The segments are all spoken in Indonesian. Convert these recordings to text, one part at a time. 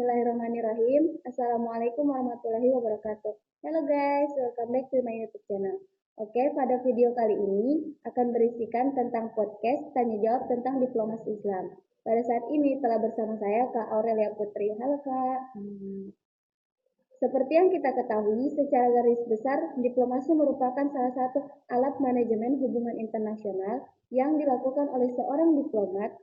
Bismillahirrahmanirrahim. Assalamualaikum warahmatullahi wabarakatuh. Hello guys, welcome back to my YouTube channel. Oke, pada video kali ini akan berisikan tentang podcast tanya jawab tentang diplomasi Islam. Pada saat ini telah bersama saya Kak Aurelia Putri. Halo Kak. Seperti yang kita ketahui, secara garis besar, diplomasi merupakan salah satu alat manajemen hubungan internasional yang dilakukan oleh seorang diplomat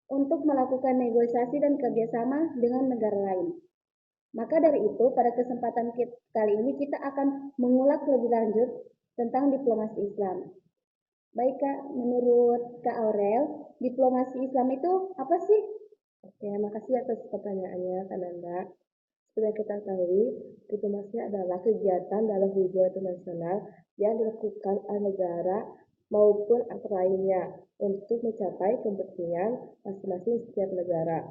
untuk melakukan negosiasi dan kerjasama dengan negara lain. Maka dari itu, pada kesempatan kali ini kita akan mengulas lebih lanjut tentang diplomasi Islam. Baik Kak, menurut Kak Aurel, diplomasi Islam itu apa sih? Oke, makasih atas pertanyaannya, Kak Nanda. Seperti yang kita ketahui, diplomasi adalah kegiatan dalam hubungan internasional yang dilakukan oleh negara maupun aktor lainnya untuk mencapai kepentingan masing-masing setiap negara.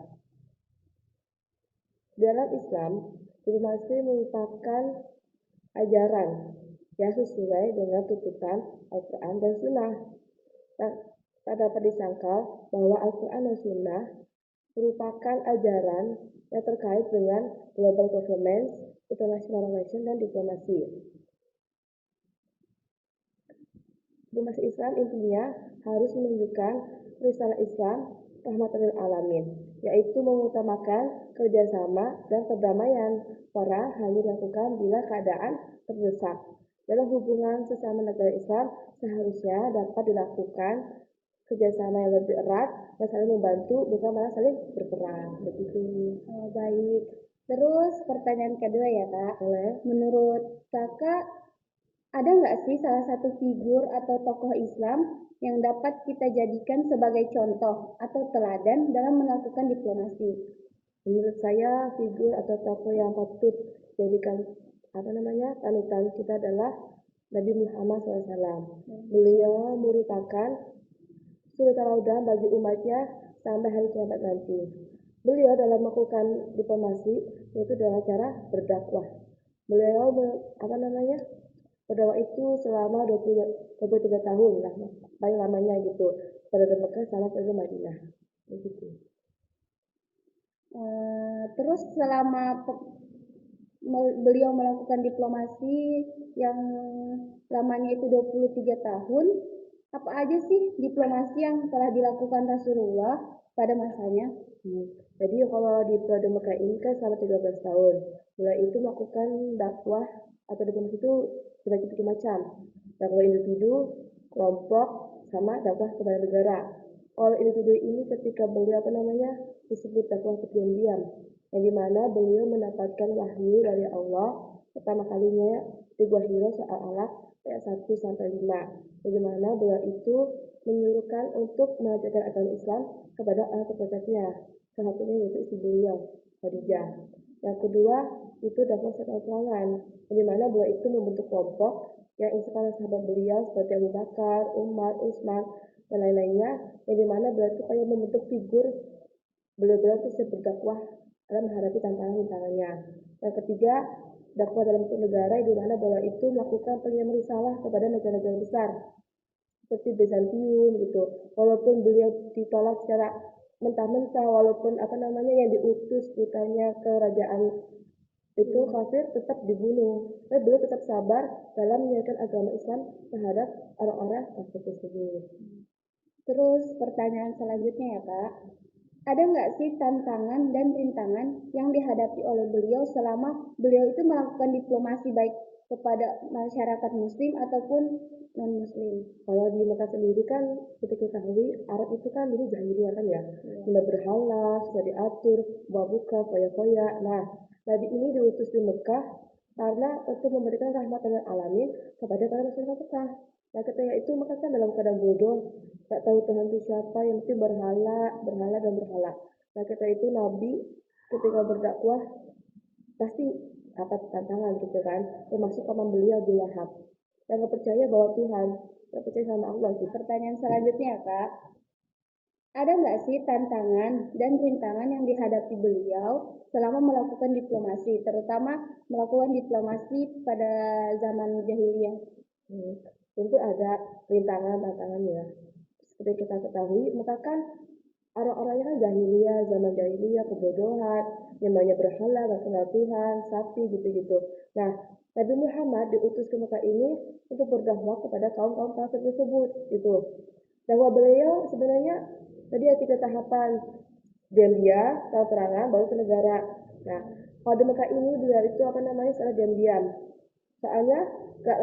Dalam Islam, diplomasi merupakan ajaran yang sesuai dengan tuntutan Al-Quran dan Sunnah. Tak dapat disangkal bahwa Al-Quran dan Sunnah merupakan ajaran yang terkait dengan global governance, international relations, dan diplomasi. Diplomasi Islam intinya harus menunjukkan risalah Islam rahmatan lil alamin, yaitu mengutamakan kerjasama dan perdamaian. Orang hanya dilakukan bila keadaan terdesak. Dalam hubungan sesama negara Islam seharusnya dapat dilakukan kerjasama yang lebih erat dan saling membantu, bukan malah saling berperang. Begitu. Oh, baik. Terus pertanyaan kedua ya Kak. Boleh. Menurut Kakak, ada nggak sih salah satu figur atau tokoh Islam yang dapat kita jadikan sebagai contoh atau teladan dalam melakukan diplomasi? Menurut saya, figur atau tokoh yang patut jadikan panutan kita adalah Nabi Muhammad SAW. Beliau merupakan suri tauladan bagi umatnya sampai hari kiamat nanti. Beliau dalam melakukan diplomasi yaitu dengan cara berdakwah. Beliau berdakwah itu selama 23 tahun lah, paling lamanya gitu, pada Mekah sama ke Madinah. Begitu. Terus selama beliau melakukan diplomasi yang lamanya itu 23 tahun, apa aja sih diplomasi yang telah dilakukan Rasulullah pada masanya? Jadi kalau di periode Mekah ini kan selama 13 tahun. Beliau itu melakukan dakwah atau diplomasi itu berbagai macam. Dakwah individu, kelompok, sama dakwah kepada negara. Kalau individu ini ketika beliau disebut dakwah berdiam-diam, yang dimana beliau mendapatkan wahyu dari Allah pertama kalinya di Gua Hira soal Alaq ayat 1-5, yang dimana beliau itu menyuruhkan untuk mengajarkan agama Islam kepada orang terdekatnya, salah satunya yaitu istri beliau, Khadijah. Yang kedua itu dakwah secara perangan, yang dimana beliau itu membentuk kelompok yang isi para sahabat beliau seperti Abu Bakar, Umar, Utsman, dan lain-lainnya, yang dimana beliau itu kayak membentuk figur beliau itu bisa berdakwah dalam menghadapi tantangan-tantangannya. Yang ketiga, dakwah dalam bentuk negara, di mana beliau itu melakukan pengiriman risalah kepada negara-negara besar seperti Bizantium gitu. Walaupun beliau ditolak secara mentah-mentah, walaupun yang diutus putranya ke kerajaan itu kafir tetap dibunuh, tapi beliau tetap sabar dalam menyiarkan agama Islam terhadap orang-orang kafir tersebut. Terus pertanyaan selanjutnya ya Kak, ada nggak sih tantangan dan rintangan yang dihadapi oleh beliau selama beliau itu melakukan diplomasi baik kepada masyarakat muslim ataupun non-muslim? Kalau di Mekah sendiri kan seperti kita ketahui, Arab itu kan dulu jahiliyah kan ya, sudah berhala, sudah diatur, bawa buka, foya-foya. Nah, Nabi ini diutus di Mekah karena untuk memberikan rahmatan lil alamin kepada para masyarakat Mekah. Nah, ketika itu Mekah kan dalam keadaan bodoh, tak tahu Tuhan itu siapa, yang mesti berhala. Nah, ketika itu Nabi ketika berdakwah pasti dapat tantangan gitu kan, termasuk paman beliau Abu Lahab yang gak percaya bahwa Tuhan, gak percaya sama Allah gitu. Pertanyaan selanjutnya Kak, ada nggak sih tantangan dan rintangan yang dihadapi beliau selama melakukan diplomasi, terutama melakukan diplomasi pada zaman jahiliyah? Tentu ada rintangan-tantangan ya. Seperti kita ketahui, Mekah kan orang-orangnya kan jahiliyah, zaman jahiliyah, kebodohan, namanya berhala, gak kenal Tuhan, sapi gitu-gitu. Nah, Nabi Muhammad diutus ke Mekah ini untuk berdakwah kepada kaum-kaum kafir tersebut gitu. Dakwah beliau sebenarnya tadi ada 3 tahapan, diam-diam, terang-terangan, baru ke negara. Nah, kalau di Mekah ini beliau itu secara diam-diam. Soalnya gak,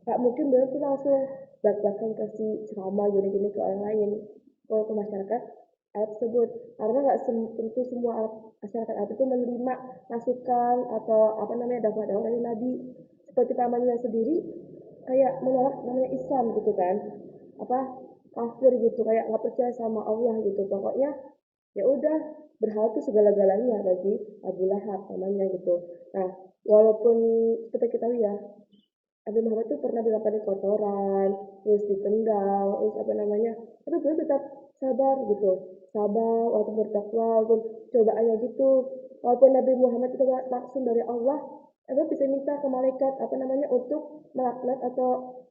gak mungkin beliau tuh langsung belak-belakan kasih ceramah gini-gini ke orang lain, ke masyarakat Arab tersebut, karena nggak tentu semua masyarakat Arab itu menerima masukan atau dakwah-dakwah dari Nabi. Seperti pamannya sendiri kayak menolak namanya Islam gitu kan, apa kafir gitu, kayak nggak percaya sama Allah gitu. Pokoknya ya udah, berhala itu segala-galanya bagi Abu Lahab namanya gitu. Nah, walaupun kita tahu ya, Nabi Muhammad itu pernah dilakukan kotoran, terus dipenggal, terus tapi beliau tetap sabar gitu, sabar waktu berdakwah, walaupun cobaannya gitu. Walaupun Nabi Muhammad itu langsung dari Allah, Allah bisa minta ke malaikat untuk melaknat atau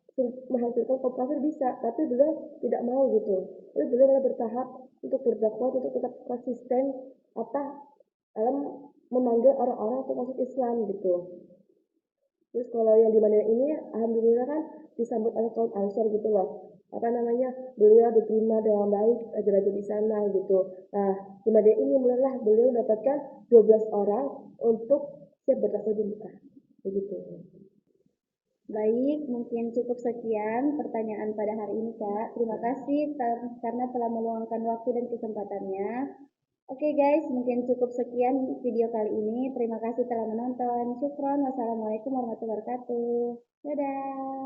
menghancurkan kaum kafir bisa, tapi beliau tidak mau gitu. Tapi beliau bertahap untuk berdakwah, untuk tetap konsisten apa dalam memanggil orang-orang untuk masuk Islam gitu. Terus kalau yang di Madinah ini, alhamdulillah kan disambut oleh kaum Ansor gitu loh. Beliau diterima dengan baik, raja-raja di sana gitu. Nah, di Madinah ini mulailah beliau mendapatkan 12 orang untuk siap berdakwah di Mekah. Begitu. Baik, mungkin cukup sekian pertanyaan pada hari ini, Kak. Terima kasih karena telah meluangkan waktu dan kesempatannya. Oke guys, mungkin cukup sekian video kali ini. Terima kasih telah menonton. Syukron. Wassalamualaikum warahmatullahi wabarakatuh. Dadah.